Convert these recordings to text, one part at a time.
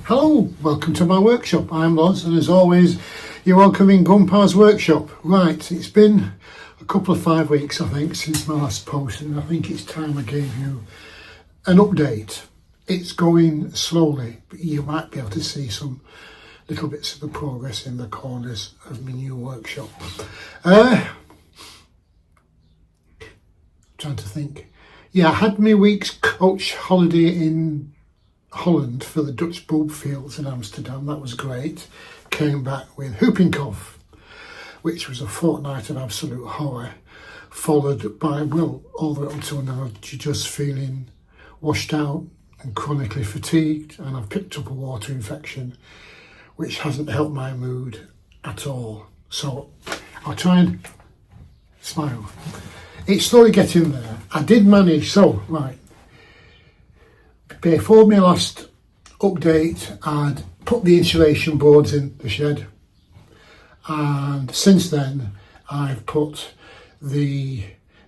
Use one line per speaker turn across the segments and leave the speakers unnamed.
Hello, welcome to my workshop. I'm Loz, and as always, you're welcome in Grumpa's workshop. Right, it's been a couple of 5 weeks, I think, since my last post, and I think it's time I gave you an update. It's going slowly, but you might be able to see some little bits of the progress in the corners of my new workshop. Trying to think. Yeah, I had my week's coach holiday in Holland for the Dutch Bulb Fields in Amsterdam. That was great. Came back with whooping cough, which was a fortnight of absolute horror, followed by, well, all the way up until now, just feeling washed out and chronically fatigued, and I've picked up a water infection, which hasn't helped my mood at all. So I'll try and smile. It's slowly getting there. I did manage, so, right. Before my last update, I'd put the insulation boards in the shed, and since then I've put the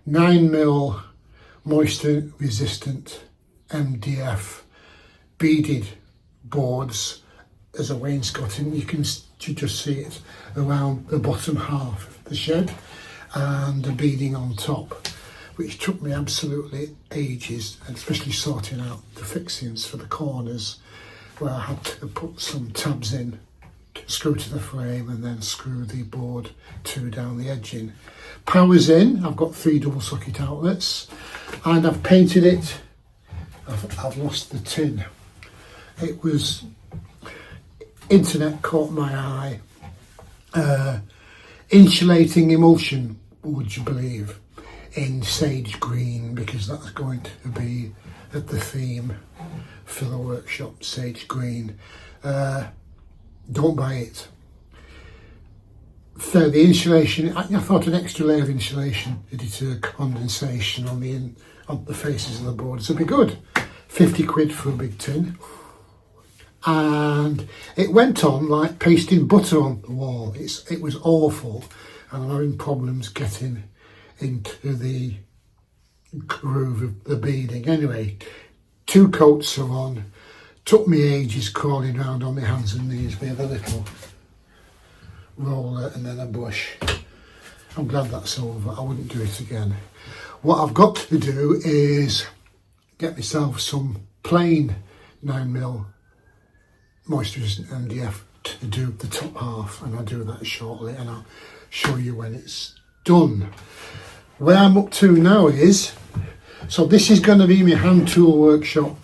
9mm moisture resistant MDF beaded boards as a wainscoting. You can just see it around the bottom half of the shed and the beading on top, which took me absolutely ages, and especially sorting out the fixings for the corners, where I had to put some tabs in to screw to the frame and then screw the board to down the edging. Power's in. I've got 3 double socket outlets, and I've painted it. I've lost the tin. It was, internet caught my eye. Insulating emulsion, would you believe, in sage green, because that's going to be the theme for the workshop, sage green. Don't buy it. For the insulation, I thought an extra layer of insulation to deter condensation on the faces of the boards would be good. 50 quid for a big tin. And it went on like pasting butter on the wall. It was awful, and I'm having problems getting into the groove of the beading. Anyway, 2 coats are on. Took me ages crawling around on my hands and knees with a little roller and then a brush. I'm glad that's over. I wouldn't do it again. What I've got to do is get myself some plain 9mm moisture resistant MDF to do the top half, and I'll do that shortly, and I'll show you when it's done. Where I'm up to now is, so this is going to be my hand tool workshop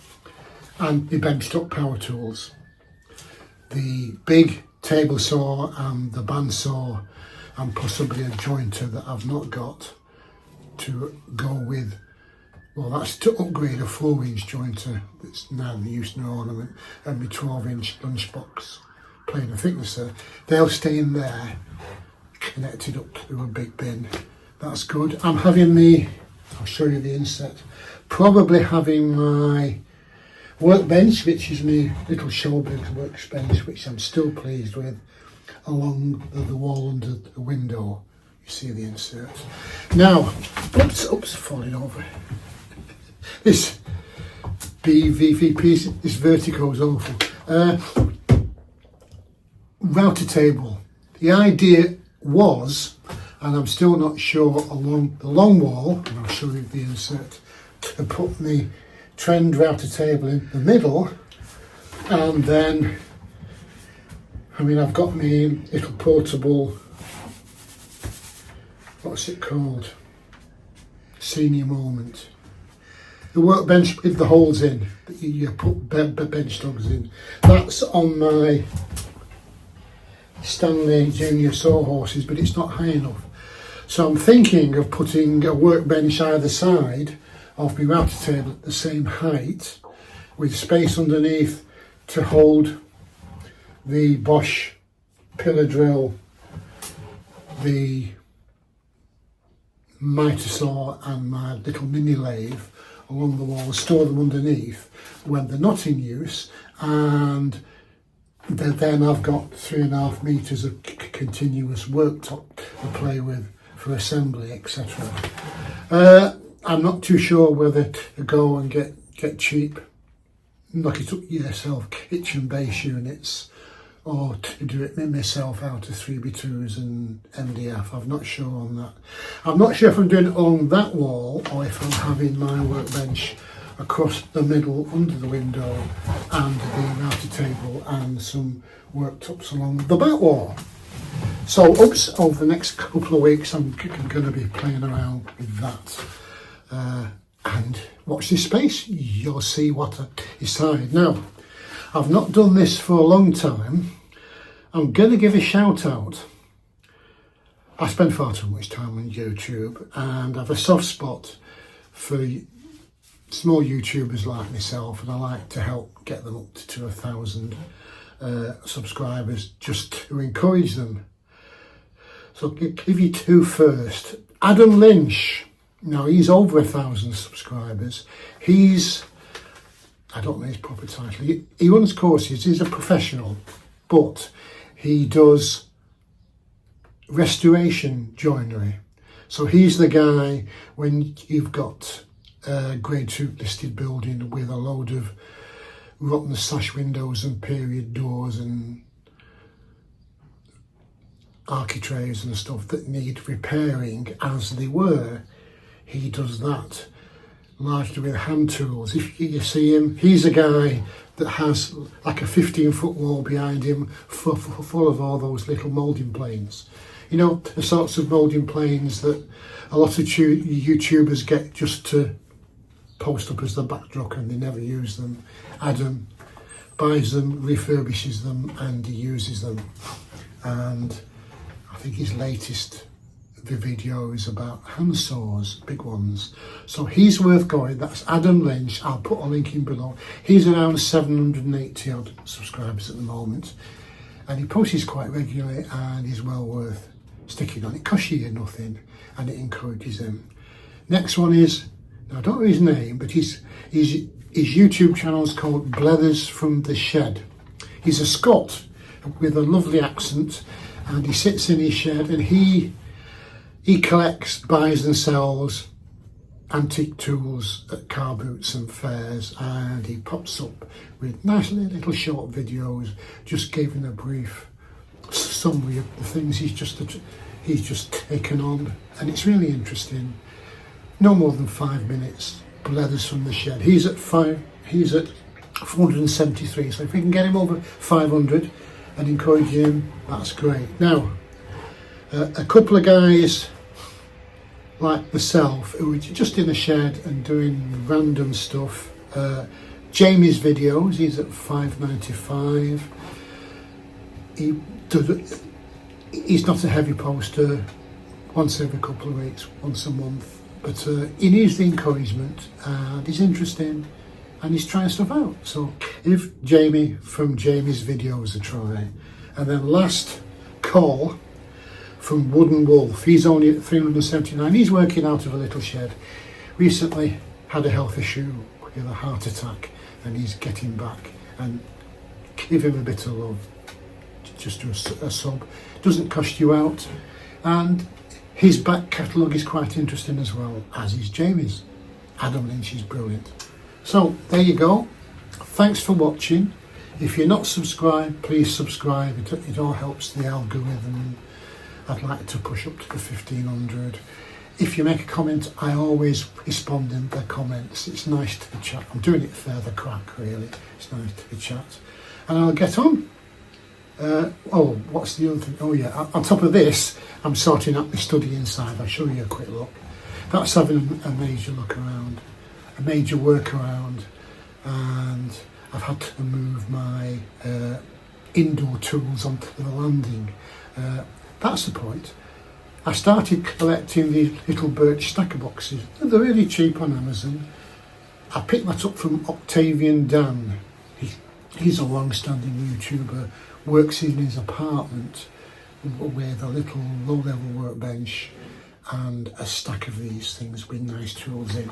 and my benchtop power tools. The big table saw and the bandsaw, and possibly a jointer that I've not got to go with. Well, that's to upgrade a 4-inch jointer that's now the use no ornament, and my 12-inch lunchbox planer thicknesser. They'll stay in there, connected up to a big bin. That's good. I'm having I'll show you the inset, probably having my workbench, which is my little Shoutout workbench, which I'm still pleased with, along the wall under the window. You see the insert. Now, oops, falling over. This BVVP, this vertigo is awful. Router table. The idea was, and I'm still not sure, along the long wall, and I'll show you the insert, to put the trend router table in the middle, and then, I've got my little portable, what's it called? Senior moment. The workbench with the holes in, that you put bench dogs in. That's on my Stanley Junior sawhorses, but it's not high enough. So I'm thinking of putting a workbench either side of my router table at the same height, with space underneath to hold the Bosch pillar drill, the miter saw and my little mini lathe along the wall, store them underneath when they're not in use, and then I've got 3.5 metres of continuous worktop to play with for assembly, etc. I'm not too sure whether to go and get cheap knock it up yourself kitchen base units, or to do it myself out of 3x2s and MDF. I'm not sure on that. I'm not sure if I'm doing it along that wall or if I'm having my workbench across the middle under the window and the router table and some worktops along the back wall. So over the next couple of weeks I'm going to be playing around with that. And watch this space, you'll see what I decide. Now, I've not done this for a long time. I'm going to give a shout out. I spend far too much time on YouTube and I have a soft spot for small YouTubers like myself, and I like to help get them up to 1,000 subscribers just to encourage them. So I'll give you two first. Adam Lynch. Now he's over 1,000 subscribers. I don't know his proper title. He runs courses. He's a professional, but he does restoration joinery. So he's the guy when you've got a grade 2 listed building with a load of rotten sash windows and period doors and architraves and stuff that need repairing as they were. He does that largely with hand tools. If you see him, he's a guy that has like a 15-foot wall behind him full of all those little moulding planes. You know, the sorts of moulding planes that a lot of YouTubers get just to post up as the backdrop and they never use them. Adam buys them, refurbishes them, and he uses them. And I think his latest video is about handsaws, big ones. So he's worth going. That's Adam Lynch. I'll put a link in below. He's around 780 odd subscribers at the moment, and he posts quite regularly, and he's well worth sticking on. It costs you nothing, and it encourages him. Next one is, now I don't know his name, but his YouTube channel is called Blethers from the Shed. He's a Scot with a lovely accent, and he sits in his shed and he collects, buys and sells antique tools at car boots and fairs, and he pops up with nice little short videos just giving a brief summary of the things he's just taken on, and it's really interesting. No more than 5 minutes. Blethers from the Shed. He's at 473, so if we can get him over 500 and encourage him, that's great. Now, a couple of guys like myself who are just in a shed and doing random stuff. Jamie's videos, he's at 595. He's not a heavy poster, once every couple of weeks, once a month, but he needs the encouragement, and he's interesting and he's trying stuff out. So give Jamie from Jamie's videos a try. And then last call from Wooden Wolf. He's only at 379. He's working out of a little shed. Recently had a health issue with a heart attack, and he's getting back, and give him a bit of love. Just do a sub. Doesn't cost you out, and his back catalogue is quite interesting as well, as is Jamie's. Adam Lynch is brilliant. So there you go. Thanks for watching. If you're not subscribed, please subscribe. It all helps the algorithm. I'd like to push up to the 1,500. If you make a comment, I always respond in the comments. It's nice to chat. I'm doing it for the crack, really. It's nice to chat. And I'll get on. What's the other thing? Oh yeah, on top of this, I'm sorting out my study inside. I'll show you a quick look. That's having a major look around, a major work around, and I've had to move my indoor tools onto the landing. That's the point. I started collecting these little birch stacker boxes. They're really cheap on Amazon. I picked that up from Octavian Dan. He's a long-standing YouTuber, works in his apartment with a little low-level workbench and a stack of these things with nice tools in.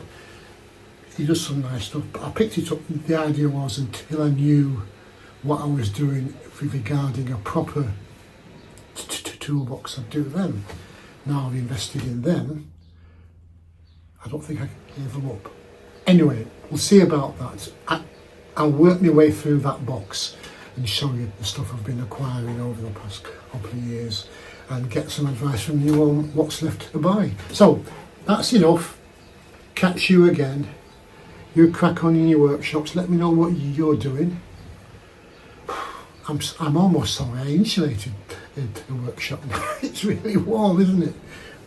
He does some nice stuff, but I picked it up. The idea was, until I knew what I was doing regarding a proper toolbox, I'd do them. Now I've invested in them, I don't think I can give them up. Anyway, we'll see about that. I'll work my way through that box and show you the stuff I've been acquiring over the past couple of years and get some advice from you on what's left to buy. So that's enough. Catch you again. You crack on in your workshops. Let me know what you're doing. I'm almost sorry I insulated the workshop. It's really warm, isn't it?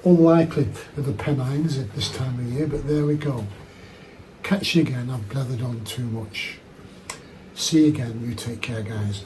Unlikely with the Pennines at this time of year, but there we go. Catch you again. I've blathered on too much. See you again. You take care, guys.